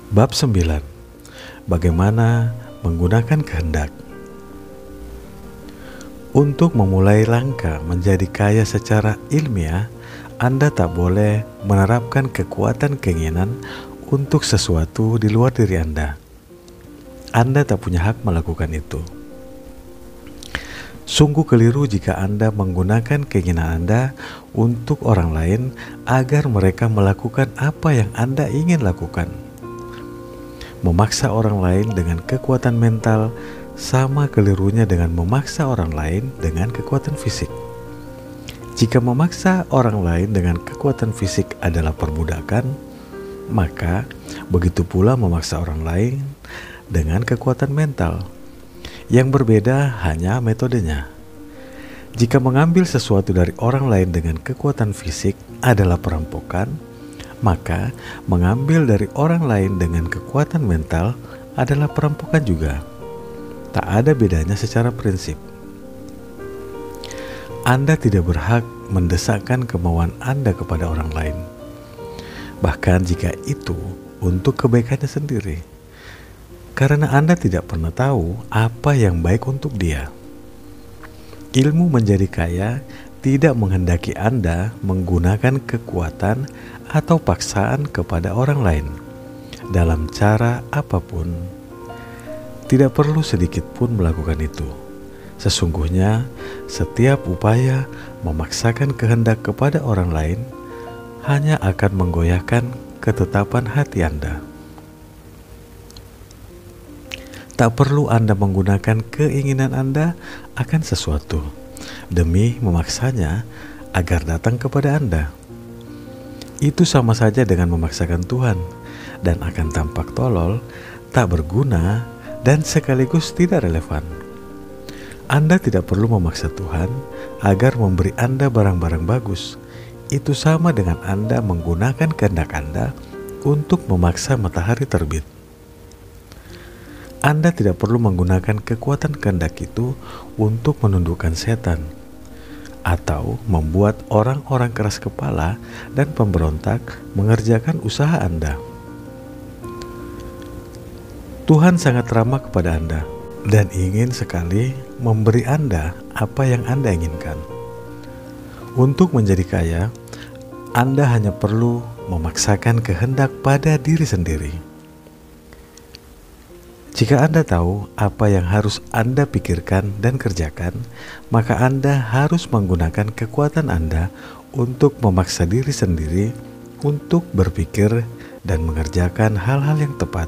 Bab 9. Bagaimana menggunakan kehendak. Untuk memulai langkah menjadi kaya secara ilmiah, Anda tak boleh menerapkan kekuatan keinginan untuk sesuatu di luar diri Anda. Anda tak punya hak melakukan itu. Sungguh keliru jika Anda menggunakan keinginan Anda untuk orang lain agar mereka melakukan apa yang Anda ingin lakukan. Memaksa orang lain dengan kekuatan mental sama kelirunya dengan memaksa orang lain dengan kekuatan fisik. Jika memaksa orang lain dengan kekuatan fisik adalah perbudakan, maka begitu pula memaksa orang lain dengan kekuatan mental. Yang berbeda hanya metodenya. Jika mengambil sesuatu dari orang lain dengan kekuatan fisik adalah perampokan, maka mengambil dari orang lain dengan kekuatan mental adalah perampokan juga. Tak ada bedanya secara prinsip. Anda tidak berhak mendesakkan kemauan Anda kepada orang lain, bahkan jika itu untuk kebaikannya sendiri, karena Anda tidak pernah tahu apa yang baik untuk dia. Ilmu menjadi kaya tidak menghendaki Anda menggunakan kekuatan atau paksaan kepada orang lain dalam cara apapun. Tidak perlu sedikit pun melakukan itu. Sesungguhnya, setiap upaya memaksakan kehendak kepada orang lain hanya akan menggoyahkan ketetapan hati Anda. Tak perlu Anda menggunakan keinginan Anda akan sesuatu demi memaksanya agar datang kepada Anda. Itu sama saja dengan memaksakan Tuhan dan akan tampak tolol, tak berguna, dan sekaligus tidak relevan. Anda tidak perlu memaksa Tuhan agar memberi Anda barang-barang bagus. Itu sama dengan Anda menggunakan kehendak Anda untuk memaksa matahari terbit. Anda tidak perlu menggunakan kekuatan kehendak itu untuk menundukkan setan atau membuat orang-orang keras kepala dan pemberontak mengerjakan usaha Anda. Tuhan sangat ramah kepada Anda dan ingin sekali memberi Anda apa yang Anda inginkan. Untuk menjadi kaya, Anda hanya perlu memaksakan kehendak pada diri sendiri. Jika Anda tahu apa yang harus Anda pikirkan dan kerjakan, maka Anda harus menggunakan kekuatan Anda untuk memaksa diri sendiri untuk berpikir dan mengerjakan hal-hal yang tepat.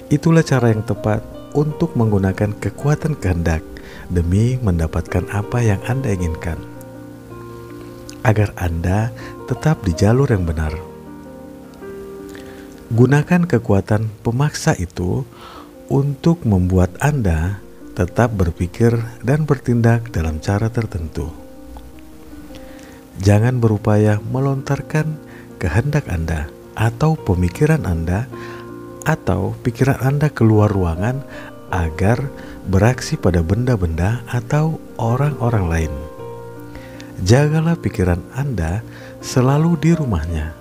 Itulah cara yang tepat untuk menggunakan kekuatan kehendak demi mendapatkan apa yang Anda inginkan, agar Anda tetap di jalur yang benar. Gunakan kekuatan pemaksa itu untuk membuat Anda tetap berpikir dan bertindak dalam cara tertentu. Jangan berupaya melontarkan kehendak Anda atau pemikiran Anda atau pikiran Anda keluar ruangan agar beraksi pada benda-benda atau orang-orang lain. Jagalah pikiran Anda selalu di rumahnya.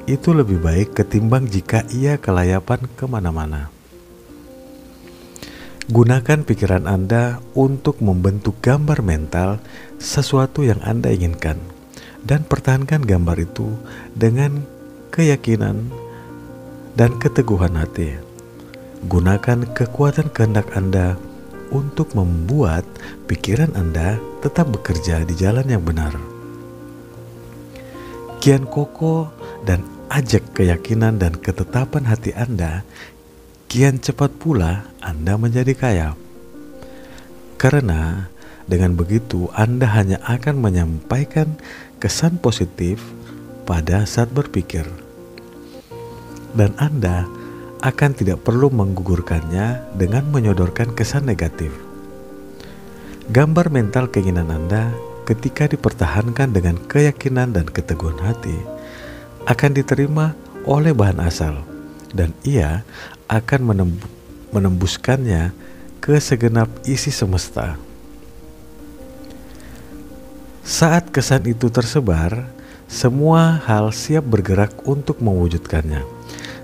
Itu lebih baik ketimbang jika ia kelayapan kemana-mana. Gunakan pikiran Anda untuk membentuk gambar mental sesuatu yang Anda inginkan dan pertahankan gambar itu dengan keyakinan dan keteguhan hati. Gunakan kekuatan kehendak Anda untuk membuat pikiran Anda tetap bekerja di jalan yang benar. Kian kokoh dan ajak keyakinan dan ketetapan hati Anda, kian cepat pula Anda menjadi kaya. Karena dengan begitu Anda hanya akan menyampaikan kesan positif pada saat berpikir, dan Anda akan tidak perlu menggugurkannya dengan menyodorkan kesan negatif. Gambar mental keinginan Anda ketika dipertahankan dengan keyakinan dan keteguhan hati akan diterima oleh bahan asal, dan ia akan menembuskannya ke segenap isi semesta. Saat kesan itu tersebar, semua hal siap bergerak untuk mewujudkannya.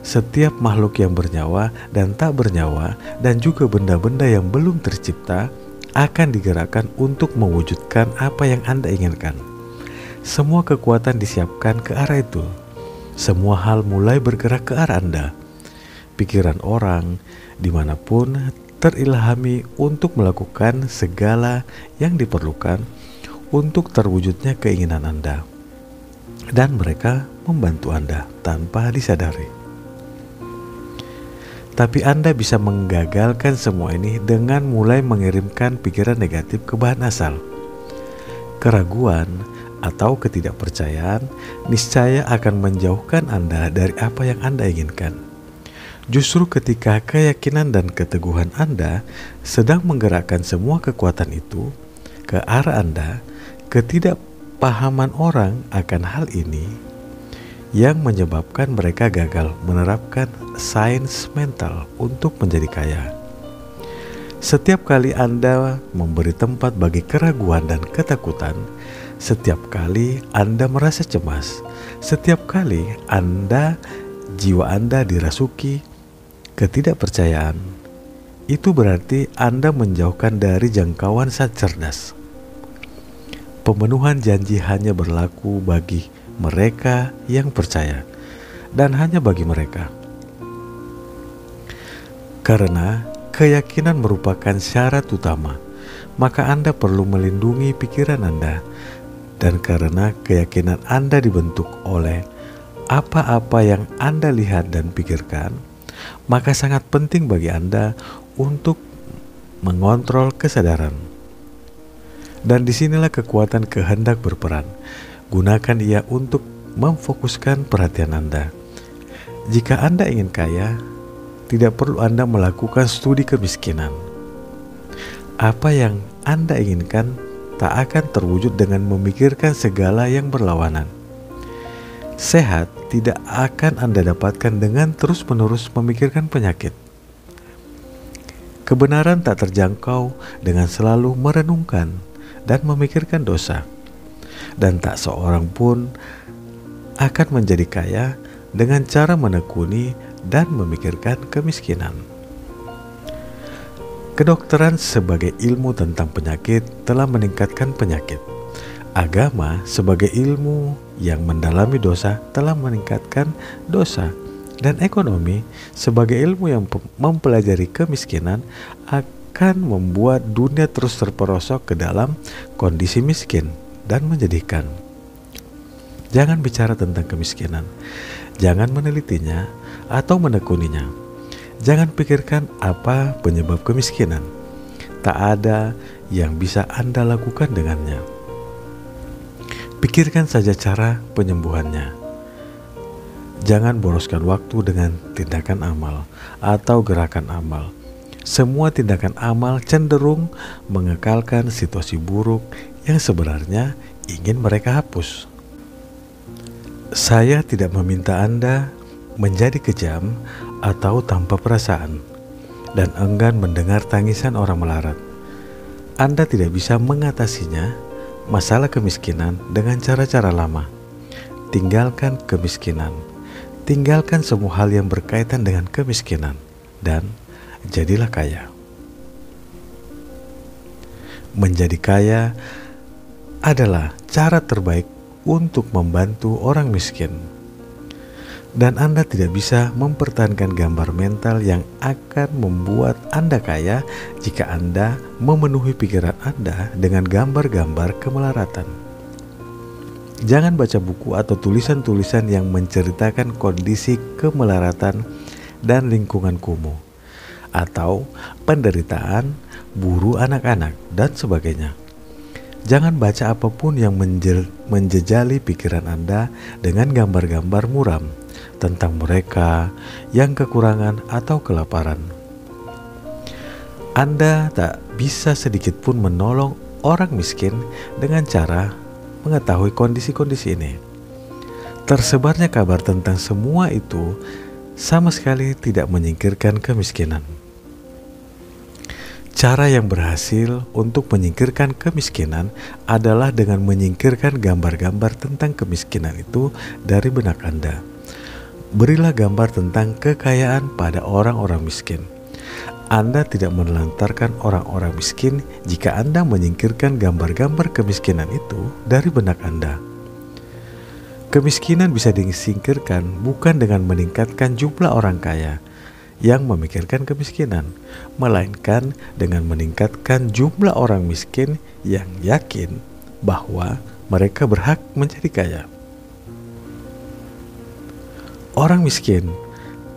Setiap makhluk yang bernyawa dan tak bernyawa, dan juga benda-benda yang belum tercipta, akan digerakkan untuk mewujudkan apa yang Anda inginkan. Semua kekuatan disiapkan ke arah itu. Semua hal mulai bergerak ke arah Anda. Pikiran orang dimanapun terilhami untuk melakukan segala yang diperlukan untuk terwujudnya keinginan Anda. Dan mereka membantu Anda tanpa disadari. Tapi Anda bisa menggagalkan semua ini dengan mulai mengirimkan pikiran negatif ke bahan asal. Keraguan atau ketidakpercayaan niscaya akan menjauhkan Anda dari apa yang Anda inginkan. Justru ketika keyakinan dan keteguhan Anda sedang menggerakkan semua kekuatan itu ke arah Anda, ketidakpahaman orang akan hal ini yang menyebabkan mereka gagal menerapkan sains mental untuk menjadi kaya. Setiap kali Anda memberi tempat bagi keraguan dan ketakutan, setiap kali Anda merasa cemas, setiap kali jiwa Anda dirasuki ketidakpercayaan, itu berarti Anda menjauhkan dari jangkauan sang cerdas. Pemenuhan janji hanya berlaku bagi mereka yang percaya, dan hanya bagi mereka. Karena keyakinan merupakan syarat utama, maka Anda perlu melindungi pikiran Anda. Dan karena keyakinan Anda dibentuk oleh apa-apa yang Anda lihat dan pikirkan, maka sangat penting bagi Anda untuk mengontrol kesadaran. Dan disinilah kekuatan kehendak berperan. Gunakan ia untuk memfokuskan perhatian Anda. Jika Anda ingin kaya, tidak perlu Anda melakukan studi kemiskinan. Apa yang Anda inginkan tak akan terwujud dengan memikirkan segala yang berlawanan. Sehat tidak akan Anda dapatkan dengan terus-menerus memikirkan penyakit. Kebenaran tak terjangkau dengan selalu merenungkan dan memikirkan dosa. Dan tak seorang pun akan menjadi kaya dengan cara menekuni dan memikirkan kemiskinan. Kedokteran sebagai ilmu tentang penyakit telah meningkatkan penyakit. Agama sebagai ilmu yang mendalami dosa telah meningkatkan dosa. Dan ekonomi sebagai ilmu yang mempelajari kemiskinan akan membuat dunia terus terperosok ke dalam kondisi miskin dan menjadikan. Jangan bicara tentang kemiskinan. Jangan menelitinya atau menekuninya. Jangan pikirkan apa penyebab kemiskinan. Tak ada yang bisa Anda lakukan dengannya. Pikirkan saja cara penyembuhannya. Jangan boroskan waktu dengan tindakan amal atau gerakan amal. Semua tindakan amal cenderung mengekalkan situasi buruk yang sebenarnya ingin mereka hapus. Saya tidak meminta Anda menjadi kejam atau tanpa perasaan dan enggan mendengar tangisan orang melarat. Anda tidak bisa mengatasinya, masalah kemiskinan, dengan cara-cara lama. Tinggalkan kemiskinan. Tinggalkan semua hal yang berkaitan dengan kemiskinan dan jadilah kaya. Menjadi kaya adalah cara terbaik untuk membantu orang miskin. Dan Anda tidak bisa mempertahankan gambar mental yang akan membuat Anda kaya jika Anda memenuhi pikiran Anda dengan gambar-gambar kemelaratan. Jangan baca buku atau tulisan-tulisan yang menceritakan kondisi kemelaratan dan lingkungan kumuh, atau penderitaan, buruh anak-anak, dan sebagainya. Jangan baca apapun yang menjejali pikiran Anda dengan gambar-gambar muram tentang mereka yang kekurangan atau kelaparan. Anda tak bisa sedikit pun menolong orang miskin dengan cara mengetahui kondisi-kondisi ini. Tersebarnya kabar tentang semua itu sama sekali tidak menyingkirkan kemiskinan. Cara yang berhasil untuk menyingkirkan kemiskinan adalah dengan menyingkirkan gambar-gambar tentang kemiskinan itu dari benak Anda. Berilah gambar tentang kekayaan pada orang-orang miskin. Anda tidak menelantarkan orang-orang miskin jika Anda menyingkirkan gambar-gambar kemiskinan itu dari benak Anda. Kemiskinan bisa disingkirkan bukan dengan meningkatkan jumlah orang kaya yang memikirkan kemiskinan, melainkan dengan meningkatkan jumlah orang miskin yang yakin bahwa mereka berhak menjadi kaya. Orang miskin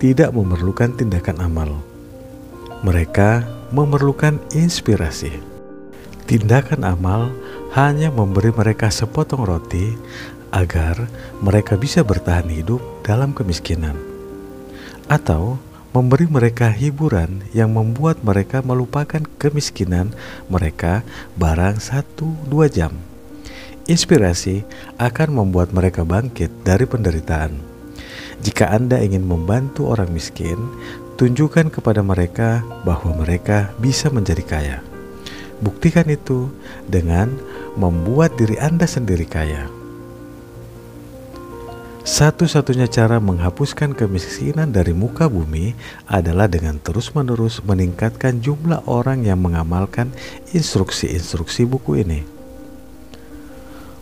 tidak memerlukan tindakan amal. Mereka memerlukan inspirasi. Tindakan amal hanya memberi mereka sepotong roti agar mereka bisa bertahan hidup dalam kemiskinan, atau memberi mereka hiburan yang membuat mereka melupakan kemiskinan mereka barang 1-2 jam. Inspirasi akan membuat mereka bangkit dari penderitaan. Jika Anda ingin membantu orang miskin, tunjukkan kepada mereka bahwa mereka bisa menjadi kaya. Buktikan itu dengan membuat diri Anda sendiri kaya. Satu-satunya cara menghapuskan kemiskinan dari muka bumi adalah dengan terus-menerus meningkatkan jumlah orang yang mengamalkan instruksi-instruksi buku ini.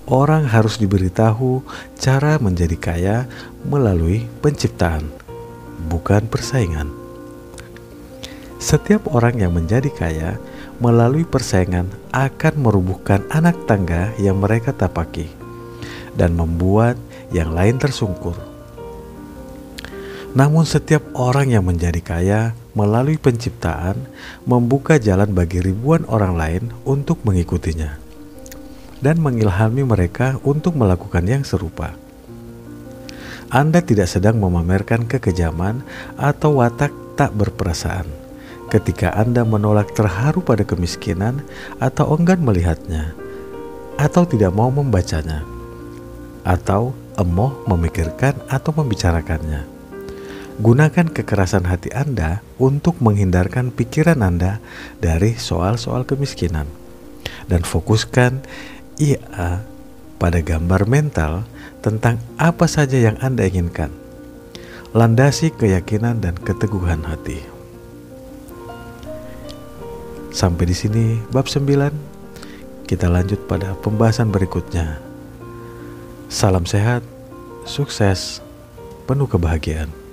Orang harus diberitahu cara menjadi kaya melalui penciptaan, bukan persaingan. Setiap orang yang menjadi kaya melalui persaingan akan merubuhkan anak tangga yang mereka tapaki dan membuat yang lain tersungkur. Namun setiap orang yang menjadi kaya melalui penciptaan membuka jalan bagi ribuan orang lain untuk mengikutinya dan mengilhami mereka untuk melakukan yang serupa. Anda tidak sedang memamerkan kekejaman atau watak tak berperasaan ketika Anda menolak terharu pada kemiskinan atau enggan melihatnya, atau tidak mau membacanya, atau emoh memikirkan atau membicarakannya. Gunakan kekerasan hati Anda untuk menghindarkan pikiran Anda dari soal-soal kemiskinan dan fokuskan ia pada gambar mental tentang apa saja yang Anda inginkan. Landasi keyakinan dan keteguhan hati. Sampai di sini bab 9. Kita lanjut pada pembahasan berikutnya. Salam sehat, sukses, penuh kebahagiaan.